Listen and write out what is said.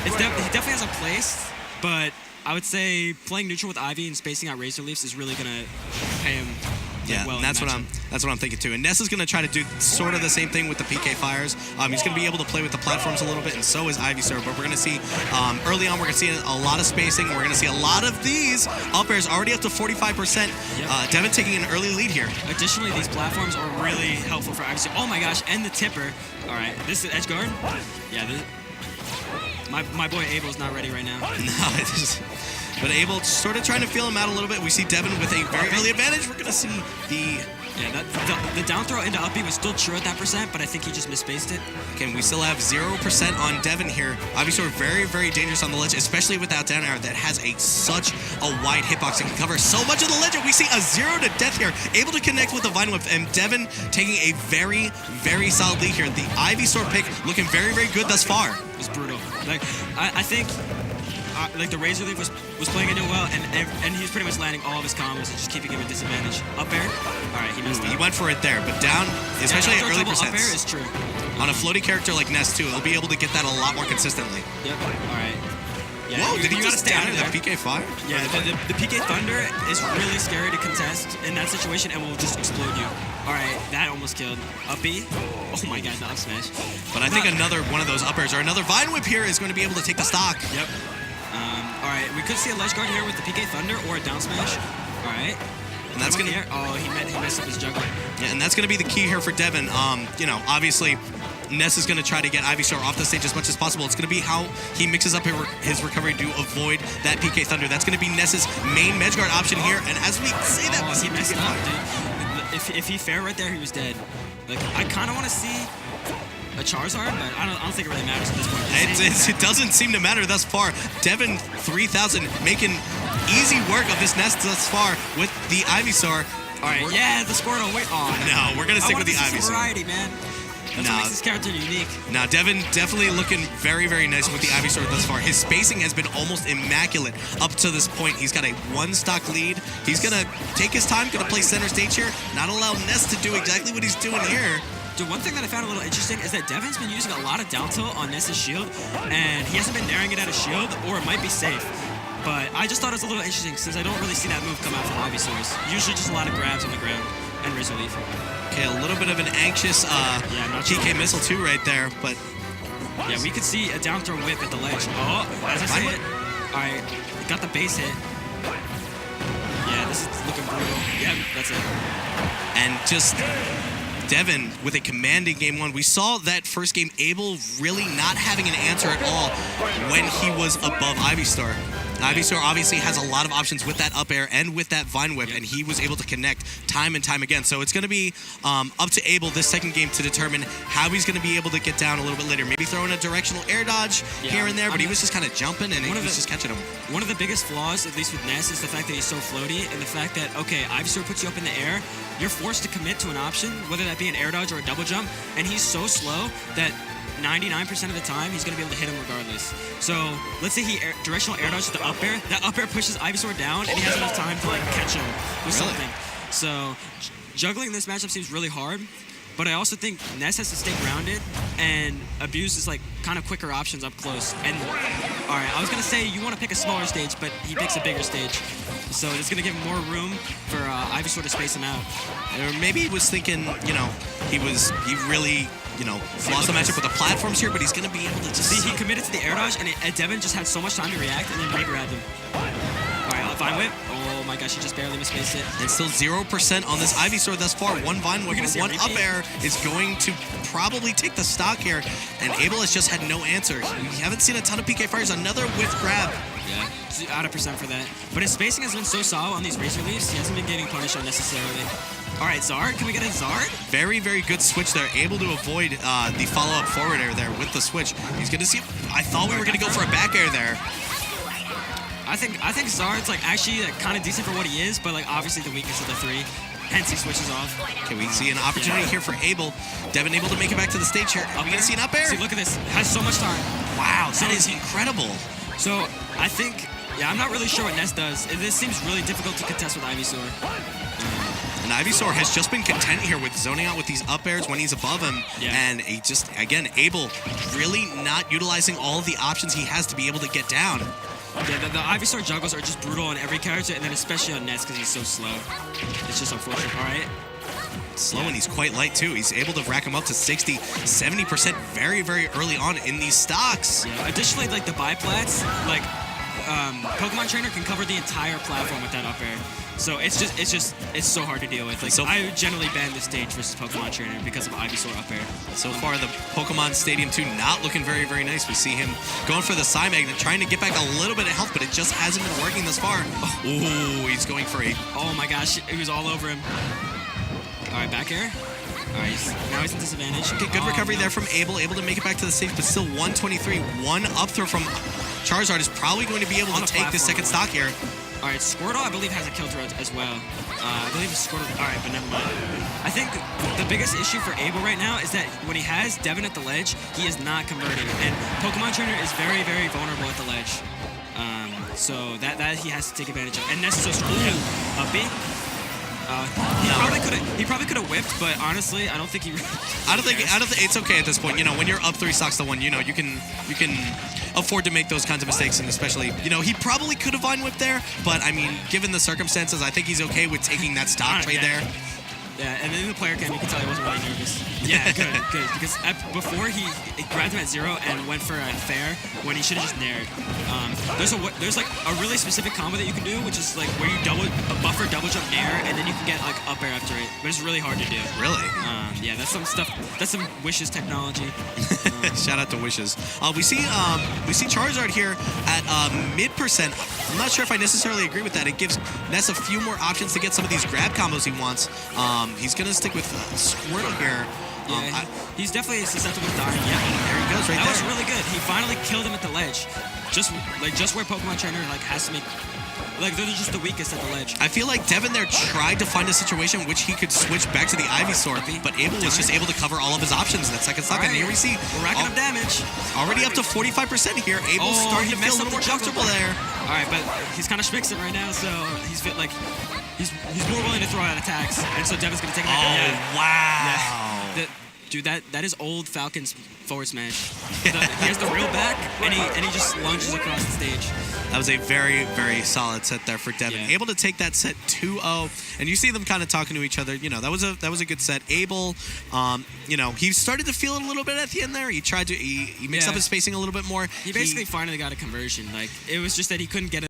He definitely has a place, but I would say playing neutral with Ivy and spacing out Razor Leafs is really gonna pay him. Yeah, well, and that's what I'm thinking too. And Ness is going to try to do sort of the same thing with the PK fires. He's going to be able to play with the platforms a little bit, and so is Ivysaur. But we're going to see early on, we're going to see a lot of spacing. We're going to see a lot of these up airs already up to 45%. Yep. Deven taking an early lead here. Additionally, these platforms are really helpful for Ivysaur. Oh my gosh, and the tipper. All right, this is edge guard. Yeah, my boy Abel's not ready right now. No, but Abel sort of trying to feel him out a little bit. We see Deven with a very early advantage. We're going to see the... Yeah, the down throw into up B was still true at that percent, but I think he just misspaced it. Okay, we still have 0% on Deven here. Obviously, very, very dangerous on the ledge, especially with that down air that has such a wide hitbox and can cover so much of the ledge. We see a 0 to death here, able to connect with the Vine Whip, and Deven taking a very, very solid lead here. The Ivysaur pick looking very, very good thus far. It was brutal. Like, I think... like the Razor Leaf was playing into well, and he was pretty much landing all of his combos and just keeping him at disadvantage. Up air, all right, he missed up. He went for it there, but down, especially at early percents. Up air is true. On a floaty character like Ness too, he'll be able to get that a lot more consistently. Yep. All right. Yeah, whoa! Did he just down in the PK fire? Yeah, the PK Thunder is really scary to contest in that situation and will just explode you. All right, that almost killed. Up B. Oh my God, the up smash. But I think another one of those up airs or another Vine Whip here is going to be able to take the stock. Yep. All right, we could see a ledge guard here with the PK Thunder or a down smash. All right. And that's going to... Oh, he messed up his juggler. Yeah, and that's going to be the key here for Deven. You know, obviously, Ness is going to try to get Ivysaur off the stage as much as possible. It's going to be how he mixes up his recovery to avoid that PK Thunder. That's going to be Ness's main edge guard option here. And as we say that, he messed up, dude. If he fair right there, he was dead. Like, I kind of want to see a Charizard, but I don't think it really matters at this point. It doesn't seem to matter thus far. Deven3000 making easy work of this Ness thus far with the Ivysaur. All right, yeah, the Squirtle. Wait, no, we're gonna stick with the Ivysaur. Variety, man. That's what makes this character unique. Now, Deven definitely looking very, very nice with the Ivysaur thus far. His spacing has been almost immaculate up to this point. He's got a one-stock lead. He's gonna take his time, gonna play center stage here, not allow Ness to do exactly what he's doing here. Dude, one thing that I found a little interesting is that Deven's been using a lot of down tilt on Ness's shield, and he hasn't been naring it at a shield, or it might be safe. But I just thought it was a little interesting since I don't really see that move come out from Ivysaurs. Usually just a lot of grabs on the ground and Razor Leaf. Okay, a little bit of an anxious TK missile too right there, but... Yeah, we could see a down throw whip at the ledge. Oh, as I say it. All right, got the base hit. Yeah, this is looking brutal. Yeah, that's it. And just... Deven with a commanding game one. We saw that first game, Abel really not having an answer at all when he was above Ivysaur. Ivysaur obviously has a lot of options with that up air and with that Vine Whip, and he was able to connect time and time again. So it's going to be up to Abel this second game to determine how he's going to be able to get down a little bit later. Maybe throw in a directional air dodge here and there, but he was just kind of jumping and he was just catching him. One of the biggest flaws, at least with Ness, is the fact that he's so floaty and the fact that, okay, Ivysaur puts you up in the air, you're forced to commit to an option, whether that be an air dodge or a double jump, and he's so slow that 99% of the time, he's going to be able to hit him regardless. So, let's say he directional air dodges the up air. That up air pushes Ivysaur down, and he has enough time to, like, catch him with something. So, juggling this matchup seems really hard, but I also think Ness has to stay grounded and abuse his, like, kind of quicker options up close. And, all right, I was going to say you want to pick a smaller stage, but he picks a bigger stage. So, it's going to give him more room for Ivysaur to space him out. Or maybe he was thinking, you know, he really... You know, lost the matchup with the platforms here, but he's going to be able to just... See, he committed to the air dodge, and Deven just had so much time to react, and then re-grabbed him. All right, Vine Whip. Oh my gosh, he just barely misspaced it. And still 0% on this Ivysaur thus far. One Vine Whip, one up air is going to probably take the stock here, and Abel has just had no answer. We haven't seen a ton of PK fires. Another whiff grab. Yeah, out of percent for that. But his spacing has been so solid on these Razor Leafs, he hasn't been getting punished unnecessarily. All right, Zard, can we get a Zard? Very, very good switch there. Able to avoid the follow-up forward air there with the switch. He's going to see... I thought we were going to go for a back air there. I think Zard's like actually like, kind of decent for what he is, but like obviously the weakness of the three. Hence he switches off. Okay, we see an opportunity here for Abel. Deven able to make it back to the stage here. Are we going to see an up air? See, look at this. Has so much time. Wow, that is incredible. So I think... Yeah, I'm not really sure what Ness does. This seems really difficult to contest with Ivysaur. And Ivysaur has just been content here with zoning out with these up airs when he's above him. Yeah. And he just, again, Abel really not utilizing all of the options he has to be able to get down. Yeah, the Ivysaur juggles are just brutal on every character, and then especially on Ness because he's so slow. It's just unfortunate. All right. Slow, and he's quite light too. He's able to rack him up to 60, 70% very, very early on in these stocks. Yeah. Additionally, like the biplats, like Pokemon Trainer can cover the entire platform with that up air. So it's so hard to deal with. Like, So I generally ban the stage versus Pokemon Trainer because of Ivysaur up air. So far, the Pokemon Stadium 2 not looking very, very nice. We see him going for the Psy Magnet, trying to get back a little bit of health, but it just hasn't been working thus far. Oh, he's going for a... Oh my gosh, it was all over him. All right, back air. All right, now he's in disadvantage. Okay, good recovery there from Abel, able to make it back to the stage, but still 123. One up throw from Charizard is probably going to be able to take the second stock here. All right, Squirtle, I believe, has a kill throw as well. I believe it's Squirtle. All right, but never mind. I think the biggest issue for Abel right now is that when he has Deven at the ledge, he is not converting. And Pokemon Trainer is very, very vulnerable at the ledge. So that he has to take advantage of. And Ness is so strong. Yeah. Uppy. He probably could have whipped, but honestly, I don't think he. I don't think it's okay at this point. You know, when you're up 3 stocks to 1, you know you can afford to make those kinds of mistakes, and especially, you know, he probably could have Vine Whipped there, but I mean, given the circumstances, I think he's okay with taking that stock trade there. Yeah, and then the player cam, you can tell he wasn't really nervous. Yeah, good. Because before he grabbed him at 0 and went for a fair when he should have just nared. There's like a really specific combo that you can do, which is like where you buffer double jump nair, and then you can get like up air after it. But it's really hard to do. Really? Yeah, that's some stuff. That's some Wishes technology. Shout out to Wishes. We see Charizard here at mid percent. I'm not sure if I necessarily agree with that. It gives Ness a few more options to get some of these grab combos he wants. He's gonna stick with Squirtle here. Yeah, he's definitely susceptible to dying. Yeah, there he goes, right there. That was really good. He finally killed him at the ledge. Just where Pokemon Trainer like has to make. Like, they're just the weakest at the ledge. I feel like Deven there tried to find a situation in which he could switch back to the Ivysaur, but Abel was just able to cover all of his options in that second stock. Right. And here we see we're racking up damage. Already up to 45% here. Abel's starting to feel a little more comfortable there. All right, but he's kind of schmixing right now, so he's more willing to throw out attacks, and so Devin's gonna take it. Oh, wow. Yeah. Dude, that is old Falcon's forward smash. He has the real back, and he just lunges across the stage. That was a very, very solid set there for Deven. Yeah. Able to take that set 2-0, and you see them kind of talking to each other. You know, that was a good set. Abel, you know, he started to feel it a little bit at the end there. He tried to he mixed up his spacing a little bit more. He basically finally got a conversion. Like, it was just that he couldn't get it.